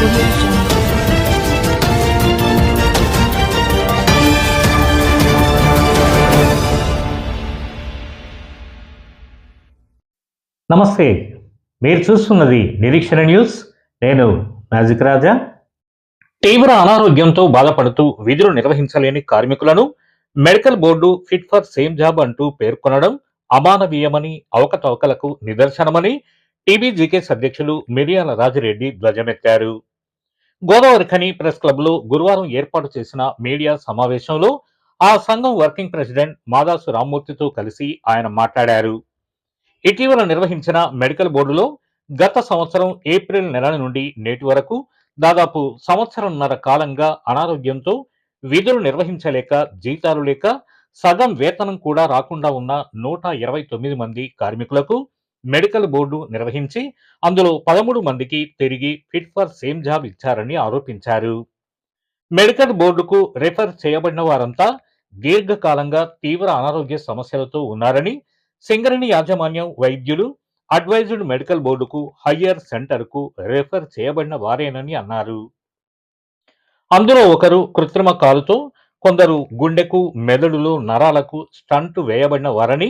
audio jungle. నమస్తే, మీరు చూస్తున్నది నిరీక్షణ న్యూస్. నేను మ్యాజిక్ రాజా. తీవ్ర అనారోగ్యంతో బాధపడుతూ విధులు నిర్వహించలేని కార్మికులను medical board fit for same job అంటూ పేర్కొనడం అమానవీయమని, అవకతవకలకు నిదర్శనమని టీబీజీకేఎస్ అధ్యక్షులు మిరియాల రాజిరెడ్డి ధ్వజమెత్తారు. గోదావరిఖని ప్రెస్ క్లబ్ లో గురువారం ఏర్పాటు చేసిన మీడియా సమావేశంలో ఆ సంఘం వర్కింగ్ ప్రెసిడెంట్ మాదాసు రామ్మూర్తితో కలిసి ఆయన మాట్లాడారు. ఇటీవల నిర్వహించిన మెడికల్ బోర్డులో గత సంవత్సరం ఏప్రిల్ నెల నుండి నేటి వరకు దాదాపు సంవత్సరంన్నర కాలంగా అనారోగ్యంతో విధులు నిర్వహించలేక, జీతాలు లేక, సగం వేతనం కూడా రాకుండా ఉన్న 129 మంది కార్మికులకు మెడికల్ బోర్డు నిర్వహించి అందులో 13 మందికి తిరిగి ఫిట్ ఫర్ సేమ్ జాబ్ ఇచ్చారని ఆరోపించారు. మెడికల్ బోర్డుకు రెఫర్ చేయబడిన వారంతా దీర్ఘకాలంగా తీవ్ర అనారోగ్య సమస్యలతో ఉన్నారని, సింగరేణి యాజమాన్యం వైద్యులు అడ్వైజ్డ్ మెడికల్ బోర్డుకు హయ్యర్ సెంటర్కు రెఫర్ చేయబడిన వారేనని అన్నారు. అందులో ఒకరు కృత్రిమ కాలుతో, కొందరు గుండెకు, మెదడులో నరాలకు స్టంట్ వేయబడిన వారని,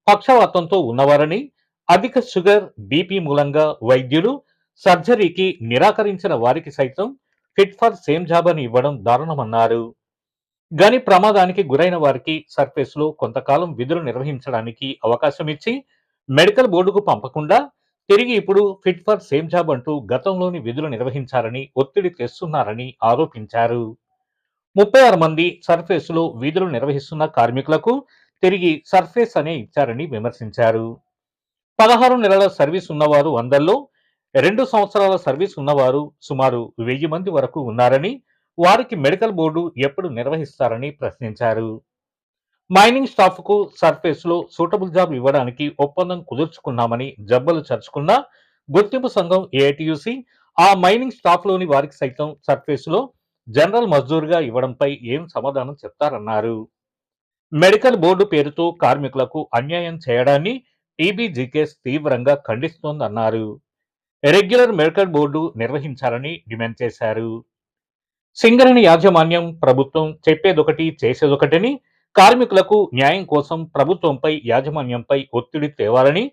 పక్షవాతంతో ఉన్నవారని, అధిక షుగర్, బీపీ మూలంగా వైద్యులు సర్జరీకి నిరాకరించిన వారికి సైతం ఫిట్ ఫర్ సేమ్ జాబ్ అని ఇవ్వడం దారుణమన్నారు. గని ప్రమాదానికి గురైన వారికి సర్ఫేస్లో కొంతకాలం విధులు నిర్వహించడానికి అవకాశం ఇచ్చి మెడికల్ బోర్డుకు పంపకుండా తిరిగి ఇప్పుడు ఫిట్ ఫర్ సేమ్ జాబ్ అంటూ గతంలోని విధులు నిర్వహించాలని ఒత్తిడి తెస్తున్నారని ఆరోపించారు. 36 మంది సర్ఫేస్లో విధులు నిర్వహిస్తున్న కార్మికులకు తిరిగి సర్ఫేస్ అనే ఇచ్చారని విమర్శించారు. 16 నెలల సర్వీస్ ఉన్నవారు 100లో, 2 సంవత్సరాల సర్వీస్ ఉన్నవారు సుమారు 1000 మంది వరకు ఉన్నారని, వారికి మెడికల్ బోర్డు ఎప్పుడు నిర్వహిస్తారని ప్రశ్నించారు. మైనింగ్ స్టాఫ్ కు సర్ఫేస్ లో సూటబుల్ జాబ్ ఇవ్వడానికి ఒప్పందం కుదుర్చుకున్నామని జబ్బలు చర్చుకున్న గుర్తింపు సంఘం ఏఐటియుసి ఆ మైనింగ్ స్టాఫ్ లోని వారికి సైతం సర్ఫేస్ లో జనరల్ మజ్దూర్గా ఇవ్వడంపై ఏం సమాధానం చెప్తారన్నారు. మెడికల్ బోర్డు పేరుతో కార్మికులకు అన్యాయం చేయడాన్ని టీబీజీకేఎస్ తీవ్రంగా ఖండిస్తోందన్నారు. రెగ్యులర్ మెడికల్ బోర్డు నిర్వహించాలని డిమాండ్ చేశారు. సింగరేణి యాజమాన్యం, ప్రభుత్వం చెప్పేదొకటి చేసేదొకటిని, కార్మికులకు న్యాయం కోసం ప్రభుత్వంపై, యాజమాన్యంపై ఒత్తిడి తేవాలని,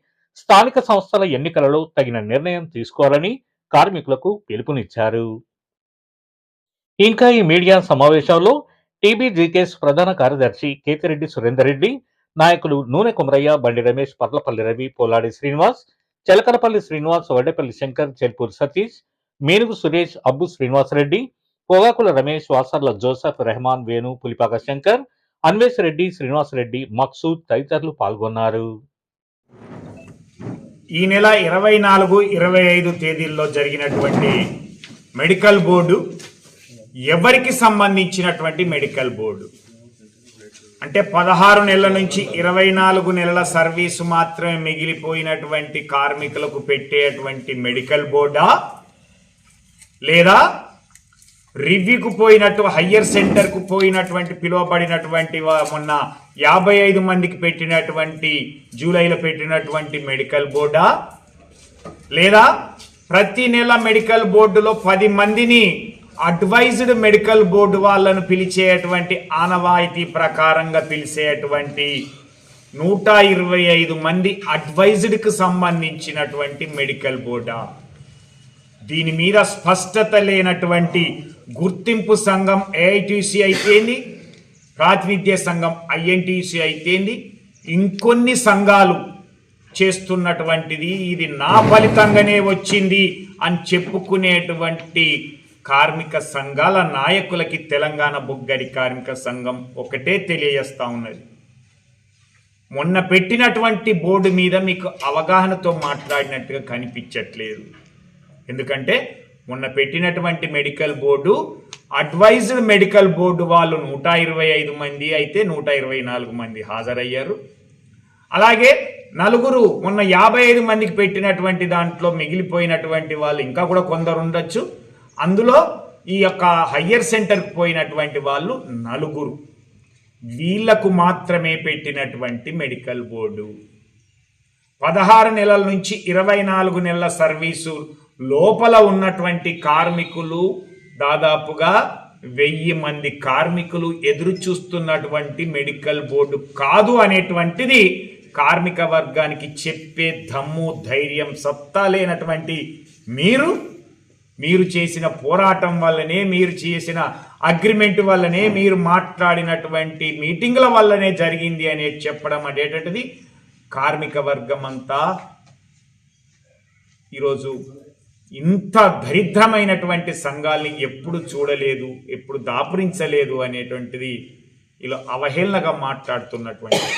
స్థానిక సంస్థల ఎన్నికలలో తగిన నిర్ణయం తీసుకోవాలని కార్మికులకు పిలుపునిచ్చారు. ఇంకా ఈ మీడియా సమావేశంలో టీబీజీకేఎస్ ప్రధాన కార్యదర్శి కేతిరెడ్డి సురేందర్ రెడ్డి, నాయకులు నూనె కొమరయ్య, బండి రమేష్, పర్లపల్లి రవి, పోలాడి శ్రీనివాస్, చెలకలపల్లి శ్రీనివాస్, వడ్డేపల్లి శంకర్, చెల్పూర్ సతీష్, మేనుగు సురేష్, అబ్బు శ్రీనివాసరెడ్డి, పొగాకుల రమేష్, వాసర్ల జోసెఫ్, రెహమాన్, వేణు, పులిపాక శంకర్, అన్వేష్ రెడ్డి, శ్రీనివాసరెడ్డి, మక్సూద్ తదితరులు పాల్గొన్నారు. ఈ నెల 24, 25 తేదీల్లో జరిగినటువంటి మెడికల్ బోర్డు ఎవరికి సంబంధించినటువంటి మెడికల్ బోర్డు అంటే 16 నెలల నుంచి 24 నెలల సర్వీసు మాత్రమే మిగిలిపోయినటువంటి కార్మికులకు పెట్టేటువంటి మెడికల్ బోర్డా, లేదా రివ్యూకు పోయినట్టు హయ్యర్ సెంటర్కు పోయినటువంటి పిలువబడినటువంటి మొన్న 55 మందికి పెట్టినటువంటి జూలైలో పెట్టినటువంటి మెడికల్ బోర్డా, లేదా ప్రతి నెల మెడికల్ బోర్డులో 10 మందిని అడ్వైజ్డ్ మెడికల్ బోర్డు వాళ్ళను పిలిచేటువంటి ఆనవాయితీ ప్రకారంగా పిలిచేటువంటి 125 మంది అడ్వైజ్డ్కు సంబంధించినటువంటి మెడికల్ బోర్డా? దీని మీద స్పష్టత లేనటువంటి గుర్తింపు సంఘం ఏఐటిసి అయితేంది, ప్రాతినిధ్య సంఘం ఐఎన్టీసీ అయితేంది, ఇంకొన్ని సంఘాలు చేస్తున్నటువంటిది ఇది నా ఫలితంగానే వచ్చింది అని చెప్పుకునేటువంటి కార్మిక సంఘాల నాయకులకి తెలంగాణ బొగ్గడి కార్మిక సంఘం ఒకటే తెలియజేస్తా ఉన్నది. మొన్న పెట్టినటువంటి బోర్డు మీద మీకు అవగాహనతో మాట్లాడినట్టుగా కనిపించట్లేదు. ఎందుకంటే మొన్న పెట్టినటువంటి medical board advised medical board వాళ్ళు 125 మంది అయితే 124 మంది హాజరయ్యారు. అలాగే నలుగురు మొన్న 55 మందికి పెట్టినటువంటి దాంట్లో మిగిలిపోయినటువంటి వాళ్ళు ఇంకా కూడా కొందరు ఉండొచ్చు. అందులో ఈ యొక్క హయ్యర్ సెంటర్కి పోయినటువంటి వాళ్ళు 4. వీళ్లకు మాత్రమే పెట్టినటువంటి మెడికల్ బోర్డు 16 నెలల నుంచి 24 నెలల సర్వీసు లోపల ఉన్నటువంటి కార్మికులు దాదాపుగా 1000 మంది కార్మికులు ఎదురు చూస్తున్నటువంటి మెడికల్ బోర్డు కాదు అనేటువంటిది కార్మిక వర్గానికి చెప్పే దమ్ము, ధైర్యం, సత్తా లేనటువంటి మీరు చేసిన పోరాటం వల్లనే, మీరు చేసిన అగ్రిమెంట్ వల్లనే, మీరు మాట్లాడినటువంటి మీటింగ్ల వల్లనే జరిగింది అని చెప్పడం అనేటువంటిది కార్మిక వర్గం అంతా ఈరోజు ఇంత దరిద్రమైనటువంటి సంఘాల్ని ఎప్పుడు చూడలేదు, ఎప్పుడు దాపురించలేదు అనేటువంటిది ఇలా అవహేళనగా మాట్లాడుతున్నటువంటి.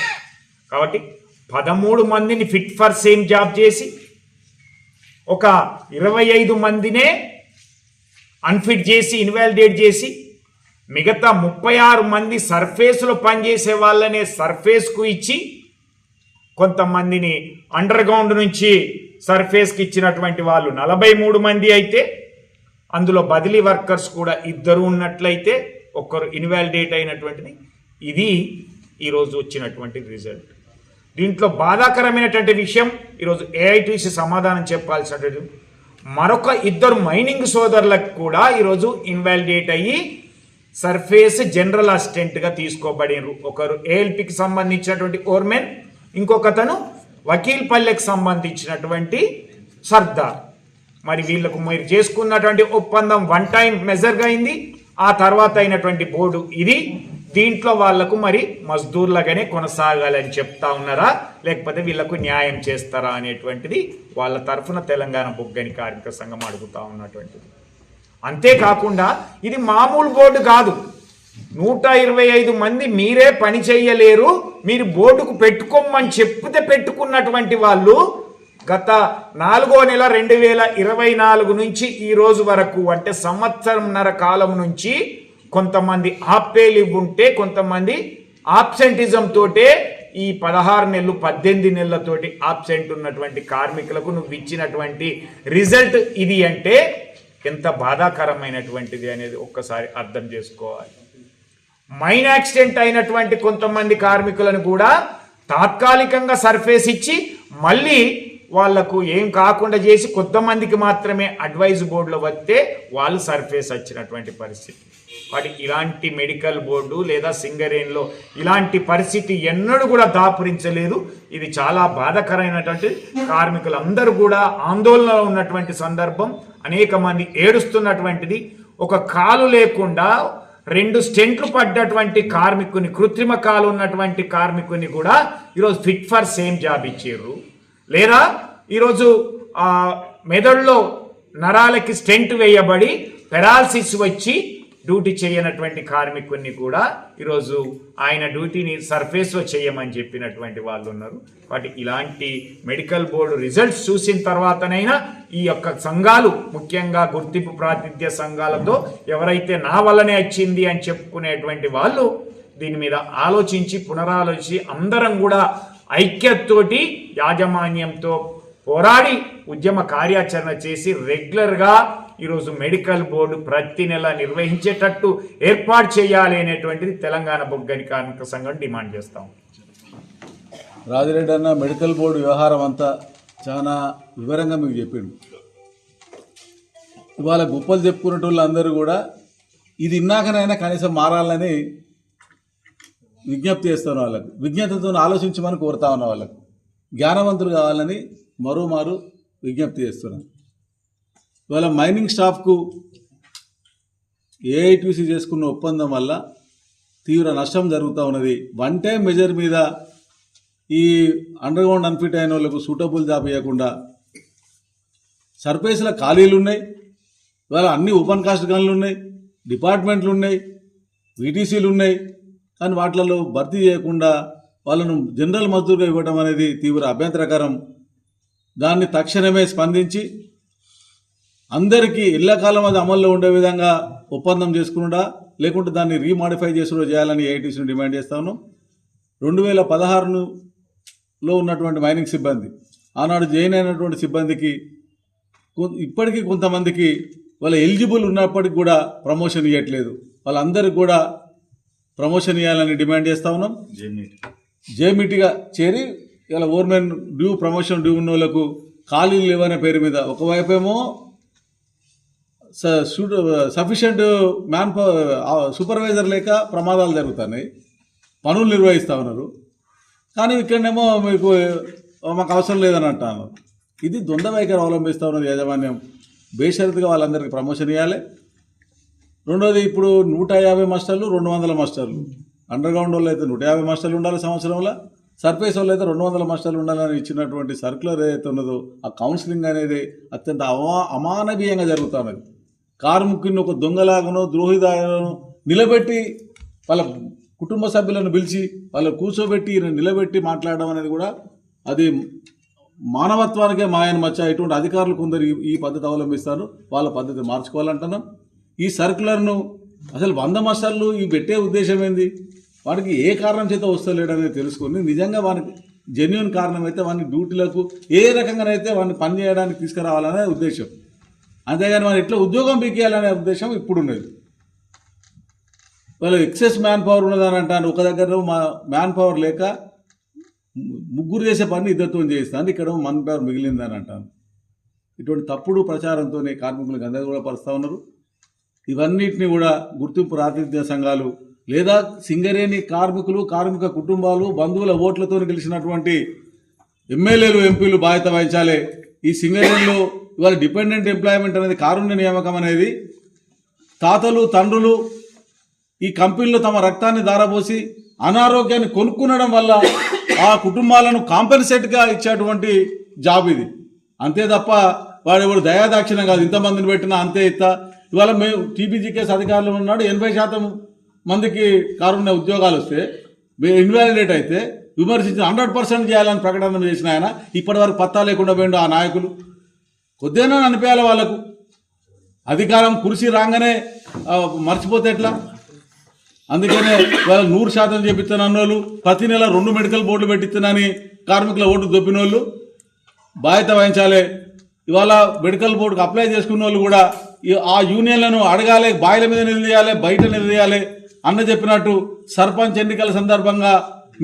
కాబట్టి 13 మందిని ఫిట్ ఫర్ సేమ్ జాబ్ చేసి ఒక 25 మందినే అన్ఫిట్ చేసి ఇన్వాలిడేట్ చేసి మిగతా 36 మంది సర్ఫేస్లో పనిచేసే వాళ్ళనే సర్ఫేస్కు ఇచ్చి కొంతమందిని అండర్ గ్రౌండ్ నుంచి సర్ఫేస్కి ఇచ్చినటువంటి వాళ్ళు 43 మంది అయితే అందులో బదిలీ వర్కర్స్ కూడా 2 ఉన్నట్లయితే ఒక్కరు ఇన్వాలిడేట్ అయినటువంటిది. ఇది ఈరోజు వచ్చినటువంటి రిజల్ట్. దీంట్లో బాధాకరమైనటువంటి విషయం ఈరోజు ఏఐటీసీ సమాధానం చెప్పాల్సినటువంటి మరొక 2 మైనింగ్ సోదరులకు కూడా ఈరోజు ఇన్వాలిడేట్ అయ్యి సర్ఫేస్ జనరల్ అసిస్టెంట్గా తీసుకోబడినరు. ఒకరు ఏఎల్పికి సంబంధించినటువంటి ఓర్మెన్, ఇంకొకతను వకీల్పల్లెకి సంబంధించినటువంటి సర్దార్. మరి వీళ్ళకు మీరు చేసుకున్నటువంటి ఒప్పందం 1 టైం మెజర్గా అయింది. ఆ తర్వాత అయినటువంటి బోర్డు ఇది. దీంట్లో వాళ్లకు మరి మజ్దూర్లుగానే కొనసాగాలని చెప్తా ఉన్నారా, లేకపోతే వీళ్లకు న్యాయం చేస్తారా అనేటువంటిది వాళ్ళ తరఫున తెలంగాణ బొగ్గని కార్మిక సంఘం అడుగుతా ఉన్నటువంటిది. అంతేకాకుండా ఇది మామూలు బోర్డు కాదు. 125 మంది మీరే పని చేయలేరు, మీరు బోర్డుకు పెట్టుకోమని చెప్తే పెట్టుకున్నటువంటి వాళ్ళు గత 4వ నెల 2024 నుంచి ఈ రోజు వరకు, అంటే సంవత్సరంన్నర కాలం నుంచి కొంతమంది ఆప్పేలివ్ ఉంటే, కొంతమంది ఆబ్సెంటిజం తోటే ఈ 16 నెలలు 18 నెలలతోటి ఆబ్సెంట్ ఉన్నటువంటి కార్మికులకు నువ్వు ఇచ్చినటువంటి రిజల్ట్ ఇది అంటే ఎంత బాధాకరమైనటువంటిది అనేది ఒక్కసారి అర్థం చేసుకోవాలి. మైన్ యాక్సిడెంట్ అయినటువంటి కొంతమంది కార్మికులను కూడా తాత్కాలికంగా సర్ఫేస్ ఇచ్చి మళ్ళీ వాళ్లకు ఏం కాకుండా చేసి కొంతమందికి మాత్రమే అడ్వైజ్ బోర్డులో వస్తే వాళ్ళు సర్ఫేస్ వచ్చినటువంటి పరిస్థితి. వాటికి ఇలాంటి మెడికల్ బోర్డు లేదా సింగరేన్లో ఇలాంటి పరిస్థితి ఎన్నడూ కూడా దాపురించలేదు. ఇది చాలా బాధాకరమైనటువంటి, కార్మికులందరూ కూడా ఆందోళనలో ఉన్నటువంటి సందర్భం. అనేక మంది ఏడుస్తున్నటువంటిది. ఒక కాలు లేకుండా 2 స్టెంట్లు పడ్డటువంటి కార్మికుని, కృత్రిమ కాలు ఉన్నటువంటి కార్మికుని కూడా ఈరోజు ఫిట్ ఫర్ సేమ్ జాబ్ ఇచ్చారు. లేదా ఈరోజు మెదడులో నరాలకి స్టెంట్ వేయబడి పెరాలసిస్ వచ్చి డ్యూటీ చేయనటువంటి కార్మికుని కూడా ఈరోజు ఆయన డ్యూటీని సర్ఫేస్లో చేయమని చెప్పినటువంటి వాళ్ళు ఉన్నారు. కాబట్టి ఇలాంటి మెడికల్ బోర్డు రిజల్ట్స్ చూసిన తర్వాతనైనా ఈ యొక్క సంఘాలు, ముఖ్యంగా గుర్తింపు ప్రాతినిధ్య సంఘాలతో ఎవరైతే నా వల్లనే వచ్చింది అని చెప్పుకునేటువంటి వాళ్ళు దీని మీద ఆలోచించి పునరాలోచించి అందరం కూడా ఐక్యతతోటి యాజమాన్యంతో పోరాడి ఉద్యమ కార్యాచరణ చేసి రెగ్యులర్గా ఈరోజు మెడికల్ బోర్డు ప్రతి నెల నిర్వహించేటట్టు ఏర్పాటు చేయాలి అనేటువంటిది తెలంగాణ బొగ్గని కార్మిక సంఘం డిమాండ్ చేస్తాం. రాజిరెడ్డి అన్న మెడికల్ బోర్డు వ్యవహారం అంతా చాలా వివరంగా మీకు చెప్పిండు. ఇవాళ గొప్పలు చెప్పుకునే వాళ్ళందరూ కూడా ఇది ఇన్నాకనైనా కనీసం మారాలని విజ్ఞప్తి చేస్తున్న వాళ్ళకు, విజ్ఞతతో ఆలోచించమని కోరుతా ఉన్న వాళ్ళకు, జ్ఞానవంతులు కావాలని మరోమారు విజ్ఞప్తి చేస్తున్నాను. ఇవాళ మైనింగ్ స్టాఫ్కు ఏఐటీసీ చేసుకున్న ఒప్పందం వల్ల తీవ్ర నష్టం జరుగుతూ ఉన్నది. 1 టైం మెజర్ మీద ఈ అండర్ గ్రౌండ్ అన్ఫిట్ అయిన వాళ్ళకు సూటబుల్ జాబ్ ఇవ్వకుండా సర్ఫేస్ల ఖాళీలు ఉన్నాయి. ఇవాళ అన్ని ఓపెన్ కాస్ట్ గన్లు ఉన్నాయి, డిపార్ట్మెంట్లు ఉన్నాయి, వీటీసీలు ఉన్నాయి. కానీ వాటిలలో భర్తీ చేయకుండా వాళ్ళను జనరల్ మజ్దూర్గా ఇవ్వడం అనేది తీవ్ర అభ్యంతరకరం. దాన్ని తక్షణమే స్పందించి అందరికీ ఇళ్లకాలం అది అమల్లో ఉండే విధంగా ఒప్పందం చేసుకున్నా, లేకుంటే దాన్ని రీమాడిఫై చేసుకుంటూ చేయాలని ఏఐటీసీని డిమాండ్ చేస్తా ఉన్నాం. 2016లో ఉన్నటువంటి మైనింగ్ సిబ్బంది, ఆనాడు జాయిన్ అయినటువంటి సిబ్బందికి ఇప్పటికీ కొంతమందికి వాళ్ళ ఎలిజిబుల్ ఉన్నప్పటికి కూడా ప్రమోషన్ ఇవ్వట్లేదు. వాళ్ళందరికీ కూడా ప్రమోషన్ ఇవ్వాలని డిమాండ్ చేస్తూ ఉన్నాం. జేమిటిగా చేరి ఇలా ఓవర్మెన్ డ్యూ, ప్రమోషన్ డ్యూ ఉన్న వాళ్ళకు ఖాళీలు లేవనే పేరు మీద ఒకవైపేమో సఫిషియంట్ మ్యాన్ సూపర్వైజర్ లేక ప్రమాదాలు జరుగుతున్నాయి, పనులు నిర్వహిస్తూ ఉన్నారు. కానీ ఇక్కడనేమో మీకు మాకు అవసరం లేదని అంటున్నారు. ఇది ద్వంద్వ వైఖరి అవలంబిస్తూ ఉన్నది యాజమాన్యం. బేషరతుగా వాళ్ళందరికీ ప్రమోషన్ ఇవ్వాలి. రెండోది, ఇప్పుడు 150 మాస్టర్లు 200 మాస్టర్లు, అండర్ గ్రౌండ్ వాళ్ళు అయితే 150 మాస్టర్లు ఉండాలి సంవత్సరంలో, సర్ఫేస్ వాళ్ళు అయితే 200 మాస్టర్లు ఉండాలని ఇచ్చినటువంటి సర్క్యులర్ ఏదైతే ఉన్నదో ఆ కౌన్సిలింగ్ అనేది అత్యంత అమానవీయంగా జరుగుతున్నది. కార్మికుని ఒక దొంగలాగనో ద్రోహిదాగనో నిలబెట్టి వాళ్ళ కుటుంబ సభ్యులను పిలిచి వాళ్ళు కూర్చోబెట్టి నిలబెట్టి మాట్లాడడం అనేది కూడా అది మానవత్వానికే మాయన మచ్చ. ఇటువంటి అధికారులు కొందరు ఈ పద్ధతి అవలంబిస్తారు. వాళ్ళ పద్ధతి మార్చుకోవాలంటున్నాం. ఈ సర్క్యులర్ను అసలు 100 మాస్టర్లు ఈ పెట్టే ఉద్దేశం ఏంది? వాడికి ఏ కారణం చేత వస్తలేడనేది తెలుసుకొని నిజంగా వానికి జెన్యున్ కారణం అయితే వాని డ్యూటీలకు ఏ రకంగానైతే వాడిని పని చేయడానికి తీసుకురావాలనే ఉద్దేశం. అంతేగాని వాడు ఎట్లా ఉద్యోగం పీకేయాలనే ఉద్దేశం ఇప్పుడున్నది. వాళ్ళు ఎక్సెస్ మ్యాన్ పవర్ ఉన్నదని అంటాను. ఒక దగ్గర మ్యాన్ పవర్ లేక ముగ్గురు చేసే పని ఇద్దరితో చేస్తాను, ఇక్కడ మన్ పవర్ మిగిలిందని అంటాను. ఇటువంటి తప్పుడు ప్రచారంతో కార్మికులు గందరగోళపరుస్తూ ఉన్నారు. ఇవన్నిటిని కూడా గుర్తింపు ప్రాతినిధ్య సంఘాలు లేదా సింగరేణి కార్మికులు, కార్మిక కుటుంబాలు, బంధువుల ఓట్లతో గెలిచినటువంటి ఎమ్మెల్యేలు, ఎంపీలు బాధ్యత వహించాలి. ఈ సింగరేణిలో ఇవాళ డిపెండెంట్ ఎంప్లాయ్మెంట్ అనేది, కారుణ్య నియామకం అనేది తాతలు తండ్రులు ఈ కంపెనీలో తమ రక్తాన్ని దారపోసి అనారోగ్యాన్ని కొనుక్కునడం వల్ల ఆ కుటుంబాలను కాంపెన్సేట్గా ఇచ్చేటువంటి జాబ్ ఇది. అంతే తప్ప వాడు ఎవడు దయాదాక్షిణ్యం కాదు. ఇంతమందిని పెట్టినా అంతే ఇస్తా. ఇవాళ మేము టీపీజీకేఎస్ అధికారులు ఉన్నాడు 80% మందికి కారుణ్య ఉద్యోగాలు వస్తే ఇన్వాలిడేట్ అయితే విమర్శించి 100% చేయాలని ప్రకటన చేసిన ఆయన ఇప్పటి వరకు పత్తా లేకుండా పోయిండు. ఆ నాయకులు కొద్దిగా అనిపించాలి వాళ్ళకు. అధికారం కుర్చీ రాగానే మర్చిపోతే ఎట్లా? అందుకనే వాళ్ళు 100% చేపిస్తున్న వాళ్ళు, ప్రతి నెల 2 మెడికల్ బోర్డులు పెట్టిస్తున్నానని కార్మికుల ఓటు దొప్పిన వాళ్ళు బాధ్యత వహించాలి. ఇవాళ మెడికల్ బోర్డుకు అప్లై చేసుకున్న వాళ్ళు కూడా ఆ యూనియన్లను అడగాలి, బాయిల మీద నిలదీయాలి, బయట నిలదీయాలి అన్న చెప్పినట్టు సర్పంచ్ ఎన్నికల సందర్భంగా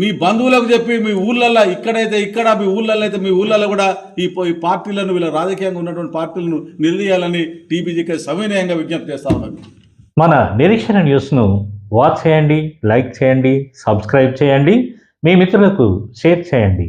మీ బంధువులకు చెప్పి మీ ఊళ్ళల్లో ఇక్కడైతే ఇక్కడ, మీ ఊళ్ళల్లో అయితే మీ ఊళ్ళల్లో కూడా ఈ పార్టీలను, వీళ్ళ రాజకీయంగా ఉన్నటువంటి పార్టీలను నిలదీయాలని టీపీజీకే సవినయంగా విజ్ఞప్తి చేస్తా ఉన్నాను. మన నిరీక్షణ న్యూస్ను వాచ్ చేయండి, లైక్ చేయండి, సబ్స్క్రైబ్ చేయండి, మీ మిత్రులకు షేర్ చేయండి.